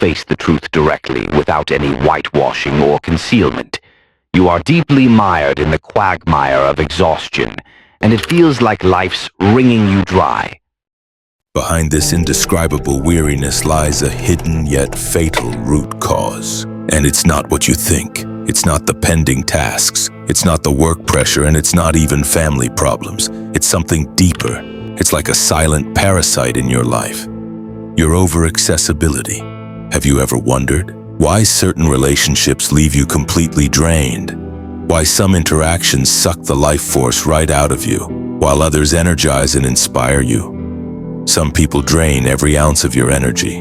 face the truth directly, without any whitewashing or concealment. You are deeply mired in the quagmire of exhaustion, and it feels like life's wringing you dry. Behind this indescribable weariness lies a hidden yet fatal root cause. And it's not what you think. It's not the pending tasks. It's not the work pressure, and it's not even family problems. It's something deeper. It's like a silent parasite in your life. Your over-accessibility. Have you ever wondered why certain relationships leave you completely drained? Why some interactions suck the life force right out of you, while others energize and inspire you? Some people drain every ounce of your energy.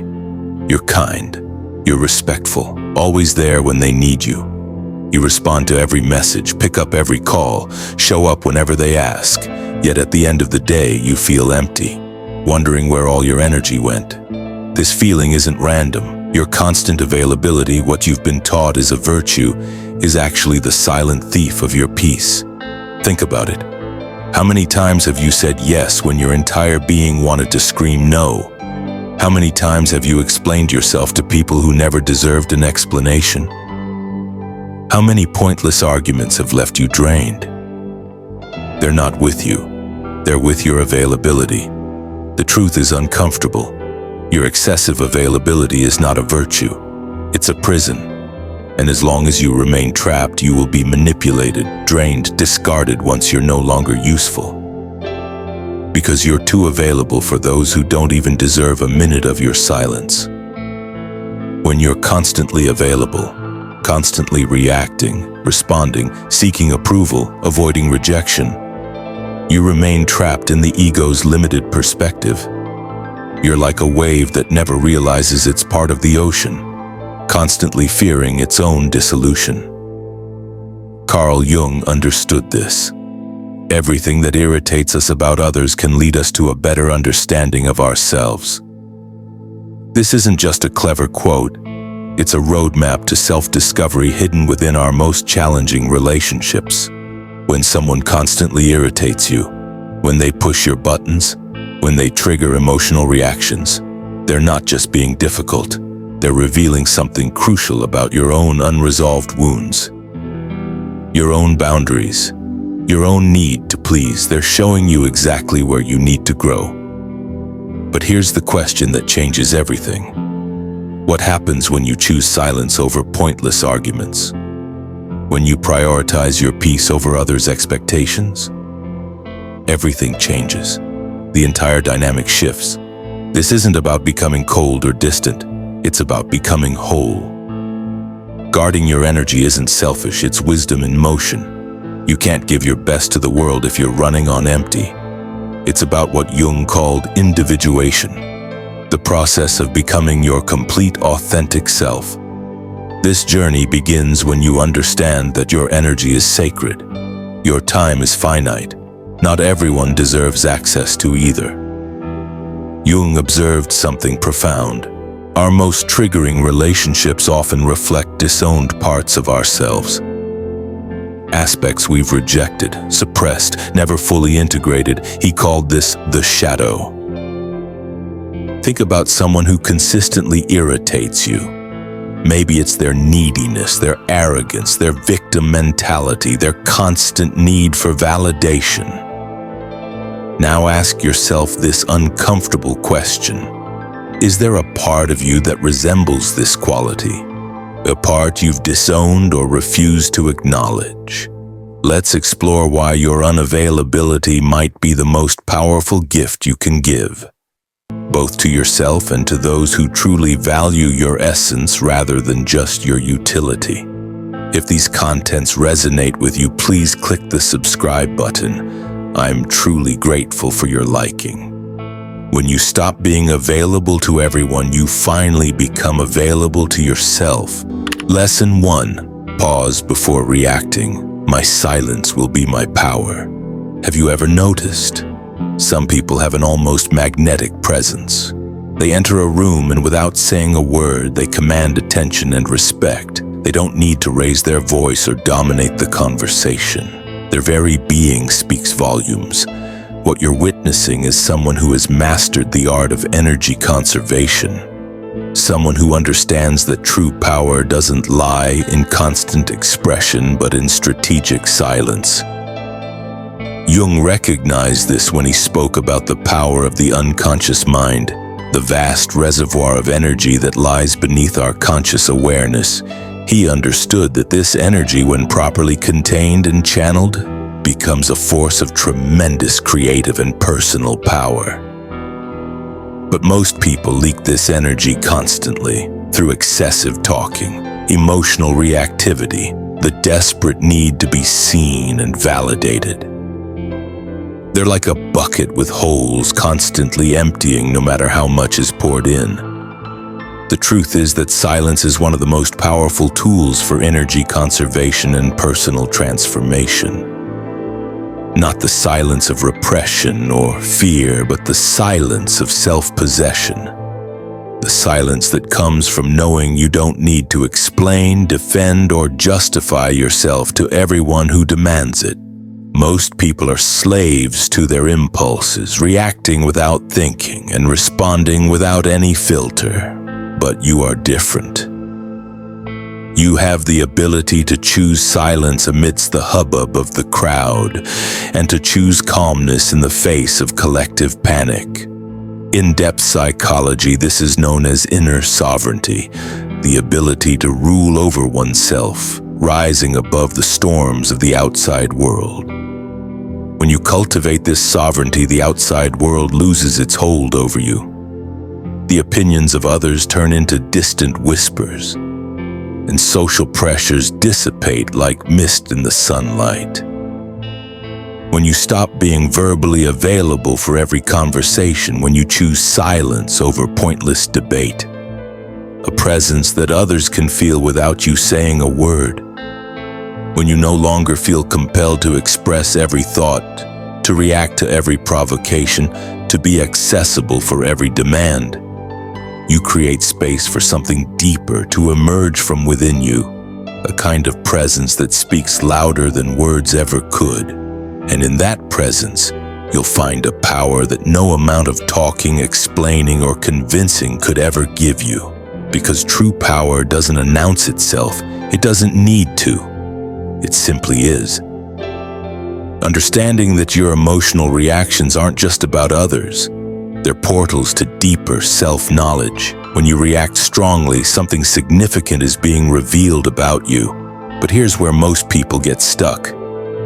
You're kind. You're respectful, always there when they need you. You respond to every message, pick up every call, show up whenever they ask. Yet at the end of the day, you feel empty, wondering where all your energy went. This feeling isn't random. Your constant availability, what you've been taught is a virtue, is actually the silent thief of your peace. Think about it. How many times have you said yes when your entire being wanted to scream no? How many times have you explained yourself to people who never deserved an explanation? How many pointless arguments have left you drained? They're not with you. They're with your availability. The truth is uncomfortable. Your excessive availability is not a virtue. It's a prison. And as long as you remain trapped, you will be manipulated, drained, discarded once you're no longer useful. Because you're too available for those who don't even deserve a minute of your silence. When you're constantly available, constantly reacting, responding, seeking approval, avoiding rejection, you remain trapped in the ego's limited perspective. You're like a wave that never realizes it's part of the ocean, constantly fearing its own dissolution. Carl Jung understood this. Everything that irritates us about others can lead us to a better understanding of ourselves. This isn't just a clever quote. It's a roadmap to self-discovery hidden within our most challenging relationships. When someone constantly irritates you, when they push your buttons, when they trigger emotional reactions, they're not just being difficult. They're revealing something crucial about your own unresolved wounds. Your own boundaries, your own need to please. They're showing you exactly where you need to grow. But here's the question that changes everything. What happens when you choose silence over pointless arguments? When you prioritize your peace over others' expectations? Everything changes. The entire dynamic shifts. This isn't about becoming cold or distant. It's about becoming whole. Guarding your energy isn't selfish, it's wisdom in motion. You can't give your best to the world if you're running on empty. It's about what Jung called individuation, the process of becoming your complete, authentic self. This journey begins when you understand that your energy is sacred. Your time is finite. Not everyone deserves access to either. Jung observed something profound. Our most triggering relationships often reflect disowned parts of ourselves. Aspects we've rejected, suppressed, never fully integrated. He called this the shadow. Think about someone who consistently irritates you. Maybe it's their neediness, their arrogance, their victim mentality, their constant need for validation. Now ask yourself this uncomfortable question. Is there a part of you that resembles this quality? A part you've disowned or refused to acknowledge? Let's explore why your unavailability might be the most powerful gift you can give, both to yourself and to those who truly value your essence rather than just your utility. If these contents resonate with you, please click the subscribe button. I'm truly grateful for your liking. When you stop being available to everyone, you finally become available to yourself. Lesson 1. Pause before reacting. My silence will be my power. Have you ever noticed? Some people have an almost magnetic presence. They enter a room and without saying a word, they command attention and respect. They don't need to raise their voice or dominate the conversation. Their very being speaks volumes. What you're witnessing is someone who has mastered the art of energy conservation. Someone who understands that true power doesn't lie in constant expression but in strategic silence. Jung recognized this when he spoke about the power of the unconscious mind, the vast reservoir of energy that lies beneath our conscious awareness. He understood that this energy, when properly contained and channeled, becomes a force of tremendous creative and personal power. But most people leak this energy constantly through excessive talking, emotional reactivity, the desperate need to be seen and validated. They're like a bucket with holes constantly emptying no matter how much is poured in. The truth is that silence is one of the most powerful tools for energy conservation and personal transformation. Not the silence of repression or fear, but the silence of self-possession. The silence that comes from knowing you don't need to explain, defend, or justify yourself to everyone who demands it. Most people are slaves to their impulses, reacting without thinking and responding without any filter. But you are different. You have the ability to choose silence amidst the hubbub of the crowd and to choose calmness in the face of collective panic. In depth psychology, this is known as inner sovereignty, the ability to rule over oneself, rising above the storms of the outside world. When you cultivate this sovereignty, the outside world loses its hold over you. The opinions of others turn into distant whispers, and social pressures dissipate like mist in the sunlight. When you stop being verbally available for every conversation, when you choose silence over pointless debate, a presence that others can feel without you saying a word, when you no longer feel compelled to express every thought, to react to every provocation, to be accessible for every demand, you create space for something deeper to emerge from within you, a kind of presence that speaks louder than words ever could. And in that presence, you'll find a power that no amount of talking, explaining, or convincing could ever give you. Because true power doesn't announce itself, it doesn't need to. It simply is. Understanding that your emotional reactions aren't just about others. They're portals to deeper self-knowledge. When you react strongly, something significant is being revealed about you. But here's where most people get stuck.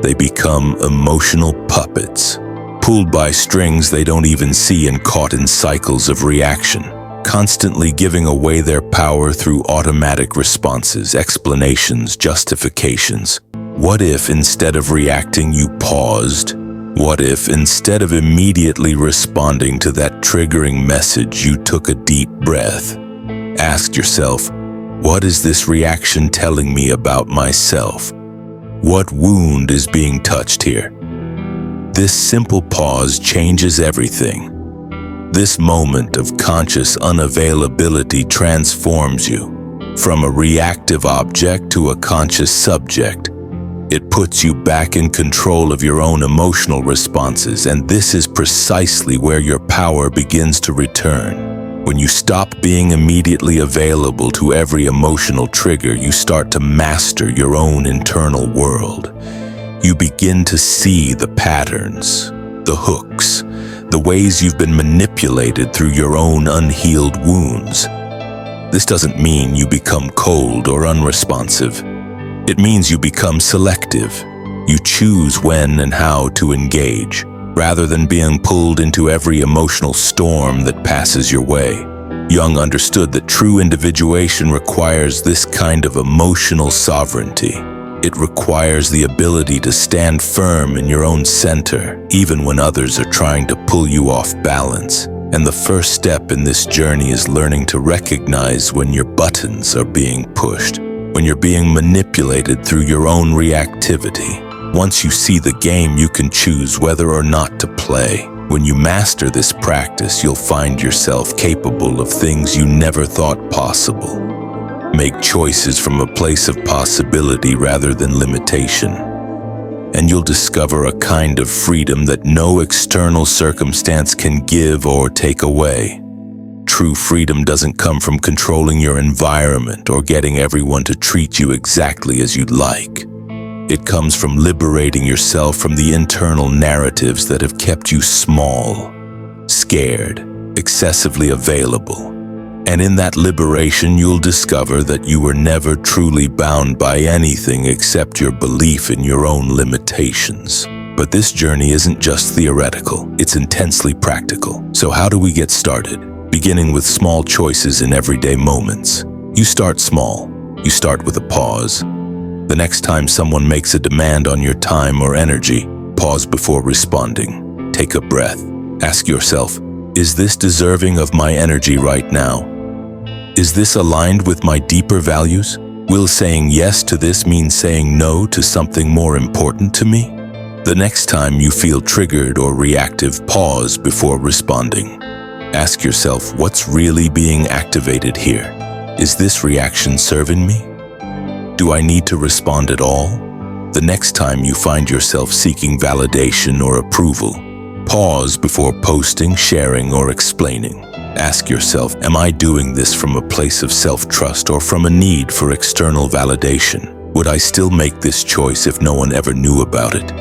They become emotional puppets, pulled by strings they don't even see and caught in cycles of reaction, constantly giving away their power through automatic responses, explanations, justifications. What if instead of reacting you paused? What if instead of immediately responding to that triggering message you took a deep breath? Asked yourself, what is this reaction telling me about myself? What wound is being touched here? This simple pause changes everything. This moment of conscious unavailability transforms you from a reactive object to a conscious subject. It puts you back in control of your own emotional responses, and this is precisely where your power begins to return. When you stop being immediately available to every emotional trigger, you start to master your own internal world. You begin to see the patterns, the hooks, the ways you've been manipulated through your own unhealed wounds. This doesn't mean you become cold or unresponsive. It means you become selective. You choose when and how to engage, rather than being pulled into every emotional storm that passes your way. Jung understood that true individuation requires this kind of emotional sovereignty. It requires the ability to stand firm in your own center, even when others are trying to pull you off balance. And the first step in this journey is learning to recognize when your buttons are being pushed, when you're being manipulated through your own reactivity. Once you see the game, you can choose whether or not to play. When you master this practice, you'll find yourself capable of things you never thought possible. Make choices from a place of possibility rather than limitation. And you'll discover a kind of freedom that no external circumstance can give or take away. true freedom doesn't come from controlling your environment or getting everyone to treat you exactly as you'd like. It comes from liberating yourself from the internal narratives that have kept you small, scared, excessively available. And in that liberation, you'll discover that you were never truly bound by anything except your belief in your own limitations. But this journey isn't just theoretical, it's intensely practical. So how do we get started? Beginning with small choices in everyday moments. You start small. You start with a pause. The next time someone makes a demand on your time or energy, pause before responding. Take a breath. Ask yourself, is this deserving of my energy right now? Is this aligned with my deeper values? Will saying yes to this mean saying no to something more important to me? The next time you feel triggered or reactive, pause before responding. Ask yourself, what's really being activated here? Is this reaction serving me? Do I need to respond at all? The next time you find yourself seeking validation or approval, pause before posting, sharing, or explaining. Ask yourself, am I doing this from a place of self-trust or from a need for external validation? Would I still make this choice if no one ever knew about it?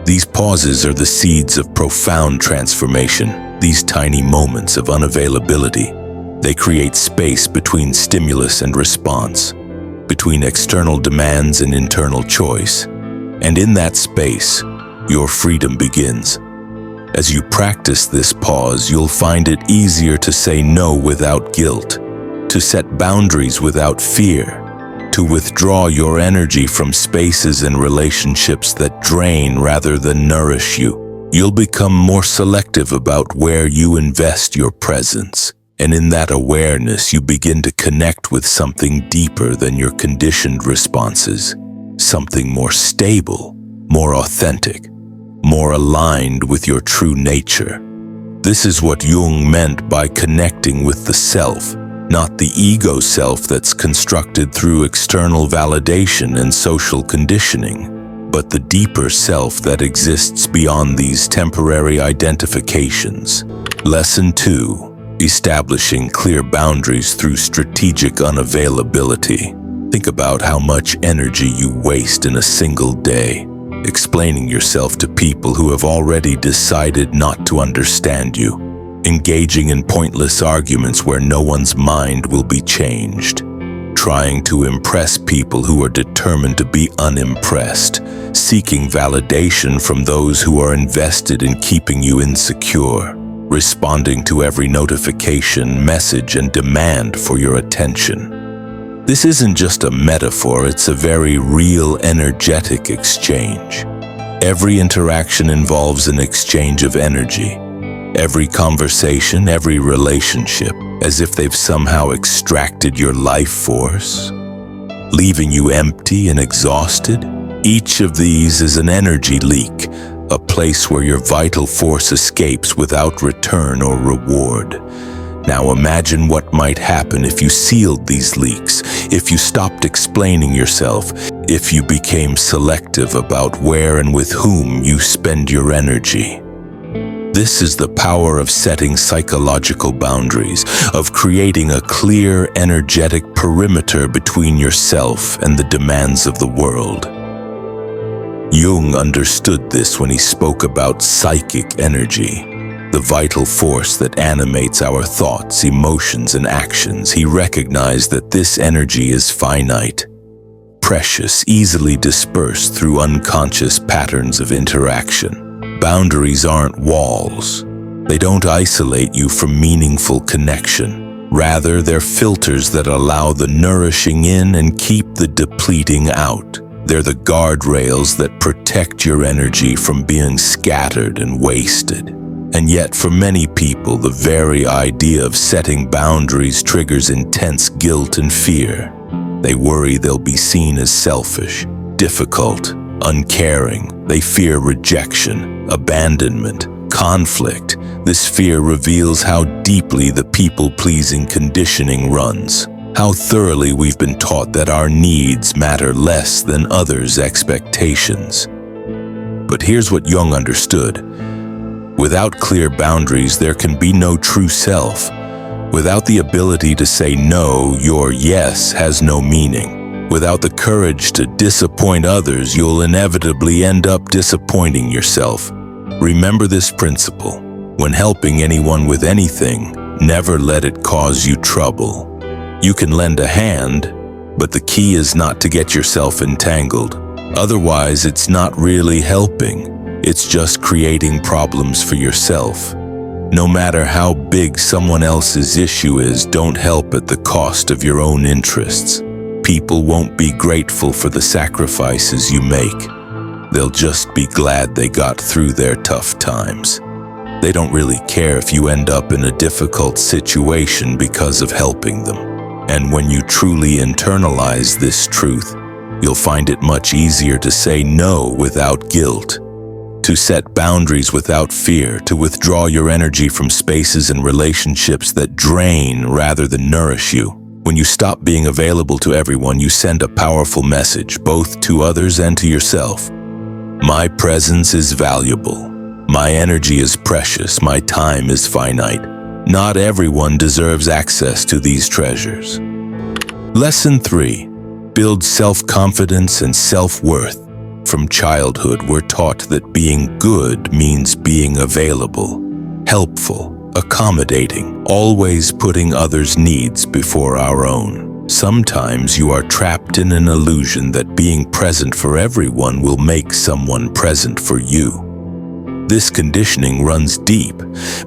These pauses are the seeds of profound transformation, these tiny moments of unavailability. They create space between stimulus and response, between external demands and internal choice. And in that space, your freedom begins. As you practice this pause, you'll find it easier to say no without guilt, to set boundaries without fear, to withdraw your energy from spaces and relationships that drain rather than nourish you. You'll become more selective about where you invest your presence. And in that awareness, you begin to connect with something deeper than your conditioned responses, something more stable, more authentic, more aligned with your true nature. This is what Jung meant by connecting with the self, not the ego self that's constructed through external validation and social conditioning, but the deeper self that exists beyond these temporary identifications. Lesson 2. Establishing clear boundaries through strategic unavailability. Think about how much energy you waste in a single day, explaining yourself to people who have already decided not to understand you, engaging in pointless arguments where no one's mind will be changed, trying to impress people who are determined to be unimpressed, seeking validation from those who are invested in keeping you insecure, responding to every notification, message, and demand for your attention. This isn't just a metaphor, it's a very real energetic exchange. Every interaction involves an exchange of energy. Every conversation, every relationship, as if they've somehow extracted your life force, leaving you empty and exhausted. Each of these is an energy leak, a place where your vital force escapes without return or reward. Now imagine what might happen if you sealed these leaks, if you stopped explaining yourself, if you became selective about where and with whom you spend your energy. This is the power of setting psychological boundaries, of creating a clear, energetic perimeter between yourself and the demands of the world. Jung understood this when he spoke about psychic energy, the vital force that animates our thoughts, emotions, and actions. He recognized that this energy is finite, precious, easily dispersed through unconscious patterns of interaction. Boundaries aren't walls. They don't isolate you from meaningful connection. Rather, they're filters that allow the nourishing in and keep the depleting out. They're the guardrails that protect your energy from being scattered and wasted. And yet, for many people, the very idea of setting boundaries triggers intense guilt and fear. They worry they'll be seen as selfish, difficult, uncaring. They fear rejection, abandonment, conflict. This fear reveals how deeply the people-pleasing conditioning runs, how thoroughly we've been taught that our needs matter less than others' expectations. But here's what Jung understood. Without clear boundaries, there can be no true self, Without the ability to say no, your yes has no meaning. Without the courage to disappoint others, you'll inevitably end up disappointing yourself. Remember this principle. When helping anyone with anything, never let it cause you trouble. You can lend a hand, but the key is not to get yourself entangled. Otherwise, it's not really helping. It's just creating problems for yourself. No matter how big someone else's issue is, don't help at the cost of your own interests. People won't be grateful for the sacrifices you make. They'll just be glad they got through their tough times. They don't really care if you end up in a difficult situation because of helping them. And when you truly internalize this truth, you'll find it much easier to say no without guilt, to set boundaries without fear, to withdraw your energy from spaces and relationships that drain rather than nourish you. When you stop being available to everyone, you send a powerful message, both to others and to yourself. My presence is valuable. My energy is precious. My time is finite. Not everyone deserves access to these treasures. Lesson 3. Build self-confidence and self-worth. From childhood, we're taught that being good means being available, helpful, accommodating, always putting others' needs before our own. Sometimes you are trapped in an illusion that being present for everyone will make someone present for you. This conditioning runs deep.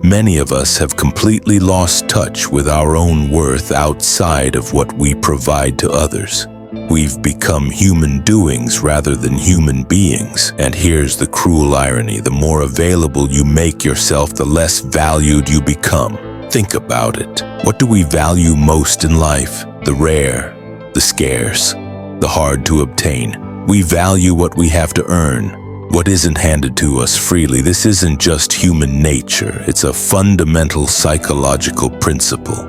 Many of us have completely lost touch with our own worth outside of what we provide to others. We've become human doings rather than human beings. And here's the cruel irony. The more available you make yourself, the less valued you become. Think about it. What do we value most in life? The rare, the scarce, the hard to obtain. We value what we have to earn, what isn't handed to us freely. This isn't just human nature. It's a fundamental psychological principle.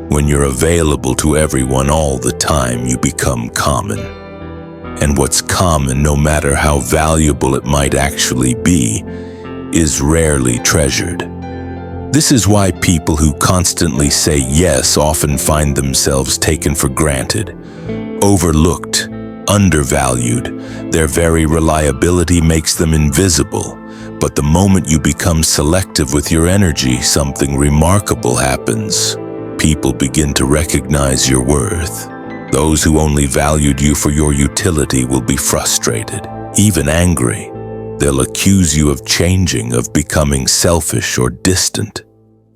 When you're available to everyone all the time, you become common. And what's common, no matter how valuable it might actually be, is rarely treasured. This is why people who constantly say yes often find themselves taken for granted, overlooked, undervalued. Their very reliability makes them invisible. But the moment you become selective with your energy, something remarkable happens. People begin to recognize your worth. Those who only valued you for your utility will be frustrated, even angry. They'll accuse you of changing, of becoming selfish or distant.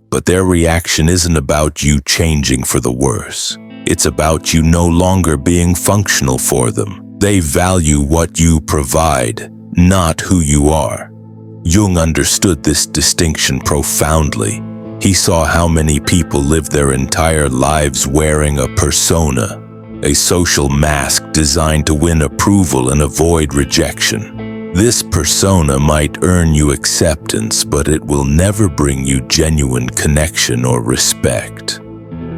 But their reaction isn't about you changing for the worse. It's about you no longer being functional for them. They value what you provide, not who you are. Jung understood this distinction profoundly. He saw how many people live their entire lives wearing a persona, a social mask designed to win approval and avoid rejection. This persona might earn you acceptance, but it will never bring you genuine connection or respect.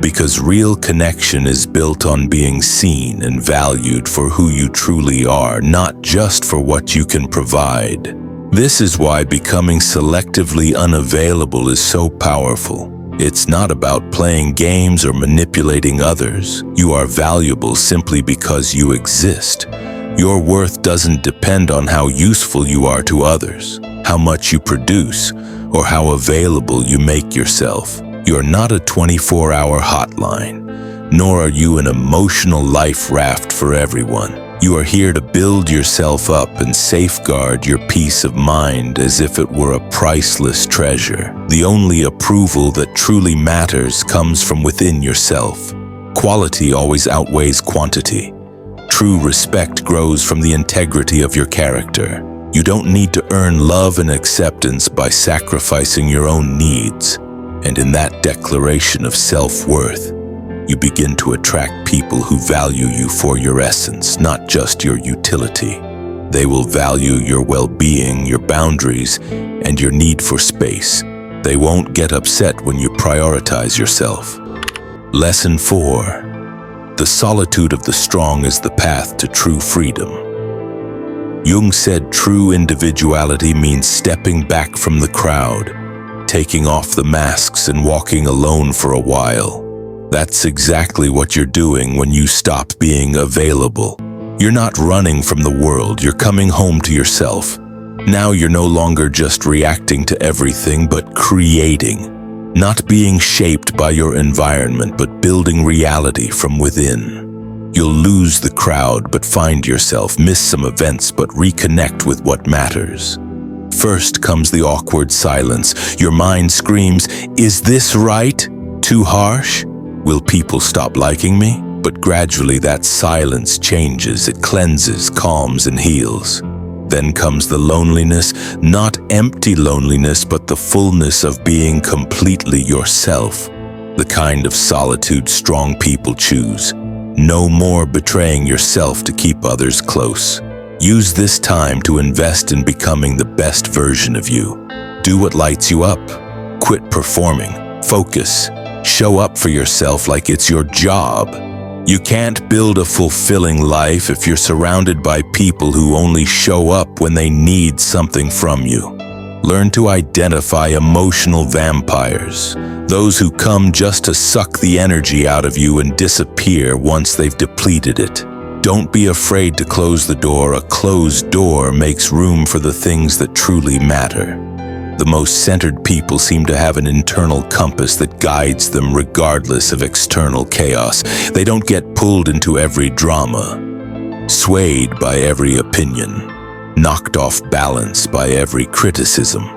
Because real connection is built on being seen and valued for who you truly are, not just for what you can provide. This is why becoming selectively unavailable is so powerful. It's not about playing games or manipulating others. You are valuable simply because you exist. Your worth doesn't depend on how useful you are to others, how much you produce, or how available you make yourself. You're not a 24-hour hotline, nor are you an emotional life raft for everyone. You are here to build yourself up and safeguard your peace of mind as if it were a priceless treasure. The only approval that truly matters comes from within yourself. Quality always outweighs quantity. True respect grows from the integrity of your character. You don't need to earn love and acceptance by sacrificing your own needs. And in that declaration of self-worth, you begin to attract people who value you for your essence, not just your utility. They will value your well-being, your boundaries, and your need for space. They won't get upset when you prioritize yourself. Lesson 4. The solitude of the strong is the path to true freedom. Jung said true individuality means stepping back from the crowd, taking off the masks and walking alone for a while. That's exactly what you're doing when you stop being available. You're not running from the world, you're coming home to yourself. Now you're no longer just reacting to everything, but creating. Not being shaped by your environment, but building reality from within. You'll lose the crowd, but find yourself, miss some events, but reconnect with what matters. First comes the awkward silence. Your mind screams, "Is this right? Too harsh? Will people stop liking me?" But gradually that silence changes. It cleanses, calms, and heals. Then comes the loneliness, not empty loneliness, but the fullness of being completely yourself. The kind of solitude strong people choose. No more betraying yourself to keep others close. Use this time to invest in becoming the best version of you. Do what lights you up. Quit performing. Focus. Show up for yourself like it's your job. You can't build a fulfilling life if you're surrounded by people who only show up when they need something from you. Learn to identify emotional vampires, those who come just to suck the energy out of you and disappear once they've depleted it. Don't be afraid to close the door. A closed door makes room for the things that truly matter. The most centered people seem to have an internal compass that guides them regardless of external chaos. They don't get pulled into every drama, swayed by every opinion, knocked off balance by every criticism.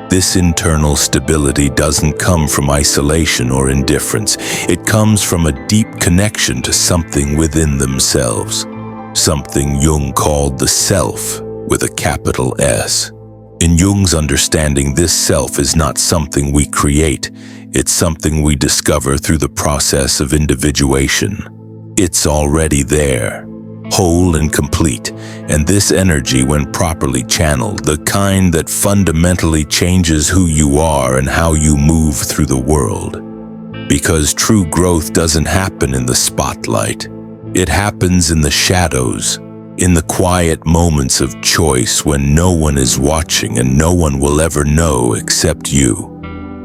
This internal stability doesn't come from isolation or indifference. It comes from a deep connection to something within themselves, something Jung called the self with a capital S. In Jung's understanding, this self is not something we create. It's something we discover through the process of individuation. It's already there, whole and complete, and this energy, when properly channeled, the kind that fundamentally changes who you are and how you move through the world. Because true growth doesn't happen in the spotlight. It happens in the shadows, in the quiet moments of choice when no one is watching and no one will ever know except you.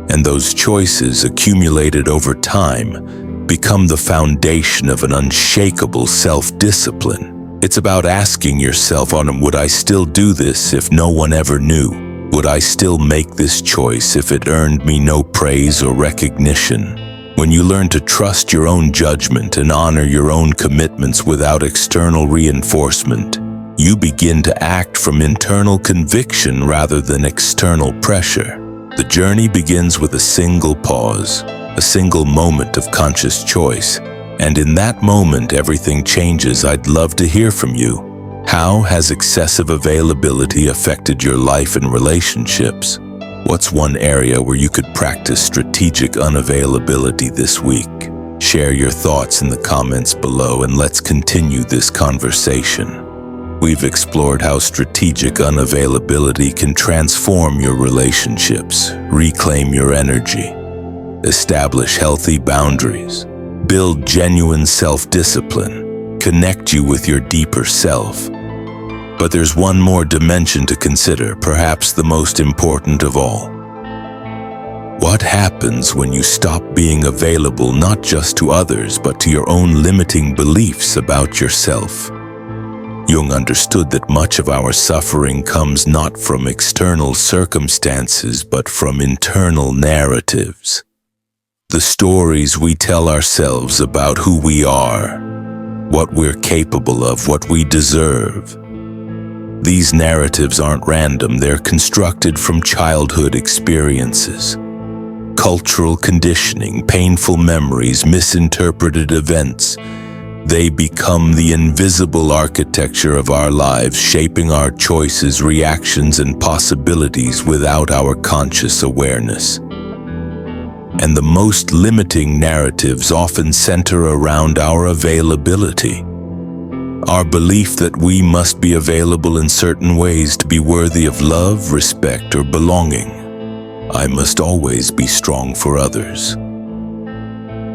And those choices, accumulated over time, become the foundation of an unshakable self-discipline. It's about asking yourself, would I still do this if no one ever knew? Would I still make this choice if it earned me no praise or recognition? When you learn to trust your own judgment and honor your own commitments without external reinforcement, you begin to act from internal conviction rather than external pressure. The journey begins with a single pause, a single moment of conscious choice, and in that moment everything changes. I'd love to hear from you. How has excessive availability affected your life and relationships? What's one area where you could practice strategic unavailability this week? Share your thoughts in the comments below and let's continue this conversation. We've explored how strategic unavailability can transform your relationships, reclaim your energy, establish healthy boundaries, build genuine self-discipline, connect you with your deeper self. But there's one more dimension to consider, perhaps the most important of all. What happens when you stop being available not just to others, but to your own limiting beliefs about yourself? Jung understood that much of our suffering comes not from external circumstances, but from internal narratives. The stories we tell ourselves about who we are, what we're capable of, what we deserve. These narratives aren't random, they're constructed from childhood experiences. Cultural conditioning, painful memories, misinterpreted events. They become the invisible architecture of our lives, shaping our choices, reactions, and possibilities without our conscious awareness. And the most limiting narratives often center around our availability. Our belief that we must be available in certain ways to be worthy of love, respect, or belonging. I must always be strong for others.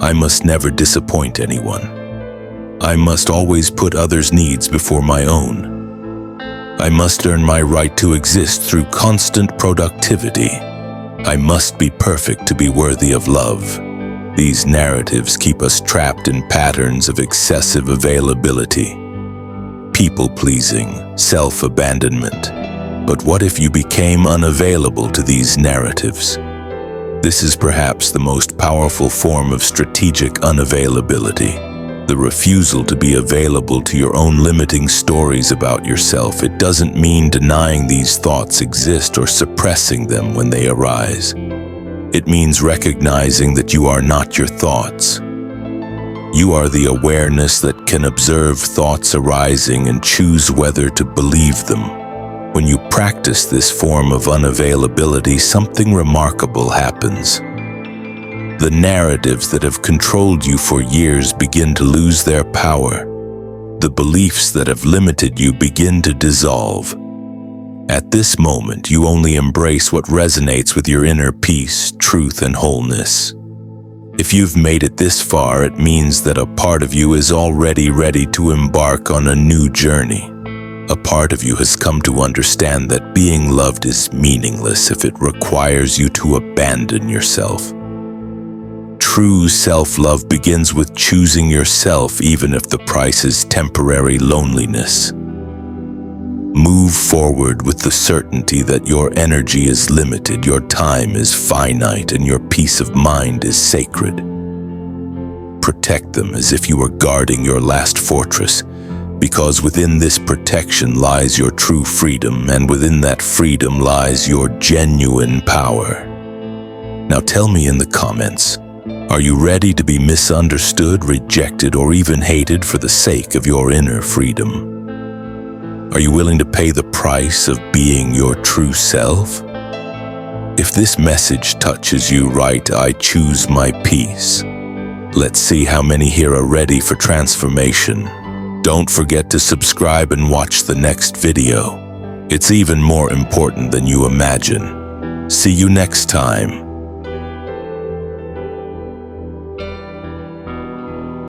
I must never disappoint anyone. I must always put others' needs before my own. I must earn my right to exist through constant productivity. I must be perfect to be worthy of love. These narratives keep us trapped in patterns of excessive availability, people-pleasing, self-abandonment. But what if you became unavailable to these narratives? This is perhaps the most powerful form of strategic unavailability. The refusal to be available to your own limiting stories about yourself. It doesn't mean denying these thoughts exist or suppressing them when they arise. It means recognizing that you are not your thoughts. You are the awareness that can observe thoughts arising and choose whether to believe them. When you practice this form of unavailability, something remarkable happens. The narratives that have controlled you for years begin to lose their power. The beliefs that have limited you begin to dissolve. At this moment, you only embrace what resonates with your inner peace, truth, and wholeness. If you've made it this far, it means that a part of you is already ready to embark on a new journey. A part of you has come to understand that being loved is meaningless if it requires you to abandon yourself. True self-love begins with choosing yourself, even if the price is temporary loneliness. Move forward with the certainty that your energy is limited, your time is finite, and your peace of mind is sacred. Protect them as if you were guarding your last fortress, because within this protection lies your true freedom, and within that freedom lies your genuine power. Now tell me in the comments, are you ready to be misunderstood, rejected, or even hated for the sake of your inner freedom? Are you willing to pay the price of being your true self? If this message touches you right, I choose my peace. Let's see how many here are ready for transformation. Don't forget to subscribe and watch the next video. It's even more important than you imagine. See you next time.